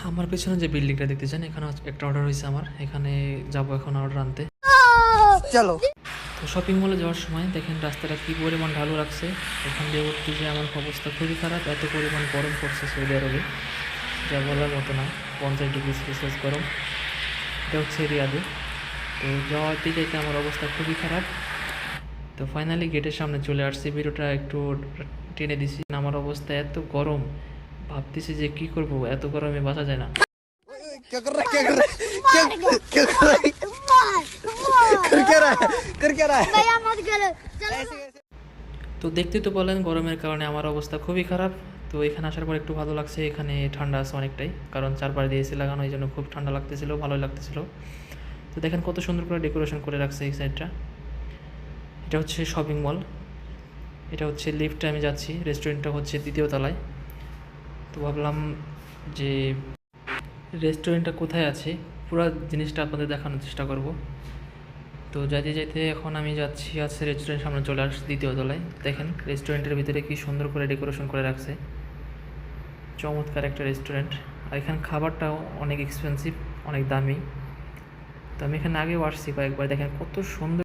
আমার পেছনে যে বিল্ডিংটা দেখতেছেন, এখানে একটা অর্ডার হয়েছে আমার। এখানে যাবো এখন অর্ডার আনতে। চলো। তো শপিং মলে যাওয়ার সময় দেখেন রাস্তাটা কী পরিমাণ ঢালু রাখছে। এখান দিয়ে উঠতে যে আমার অবস্থা খুবই খারাপ। এত পরিমাণ গরম পড়ছে সৌদি আরবে, যা বলার মতো না। 50 ডিগ্রি সেলসিয়াস গরম। এটা হচ্ছে রিয়াদে। তো যাওয়াতে যেতে আমার অবস্থা খুবই খারাপ। তো ফাইনালি গেটের সামনে চলে আসছি। ভিডিওটা একটু টেনে দিছি। আমার অবস্থা এত গরম, ভাবতেছি যে কি করব, এত গরমে বাঁচা যায় না। क्या कर रहा है, क्या कर रहा है, क्या कर रहा है, कर क्या रहा है, कर क्या रहा है। भैया मत करो, ऐसे कैसे। তো দেখতেই তো বলেন গরমের কারণে আমার অবস্থা খুবই খারাপ। তো এখানে আসার পর একটু ভালো লাগছে। এখানে ঠান্ডা আছে অনেকটাই, কারণ চারপাশ দিয়ে এসি লাগানো, এই জন্য খুব ঠান্ডা লাগতেছিল, ভালোই লাগতেছিল। তো দেখেন কত সুন্দর করে ডেকোরেশন করে রাখছে এই সাইডটা। এটা হচ্ছে শপিং মল। এটা হচ্ছে লিফটে আমি যাচ্ছি। রেস্টুরেন্টটা হচ্ছে 2য় তলায়। তো ভাবলাম যে রেস্টুরেন্টটা কোথায় আছে পুরো জিনিসটা আপনাদের দেখানোর চেষ্টা করব। তো যাইতে যাইতে এখন আমি যাচ্ছি আছে রেস্টুরেন্ট সামনে চলে আসছি 2য় তলায়। দেখেন রেস্টুরেন্টের ভিতরে কি সুন্দর করে ডেকোরেশন করে রাখছে। চমৎকার একটা রেস্টুরেন্ট। আর এখানে খাবারটাও অনেক এক্সপেন্সিভ, অনেক দামি। তো আমি এখানে আগেও আসছি কয়েকবার। দেখেন কত সুন্দর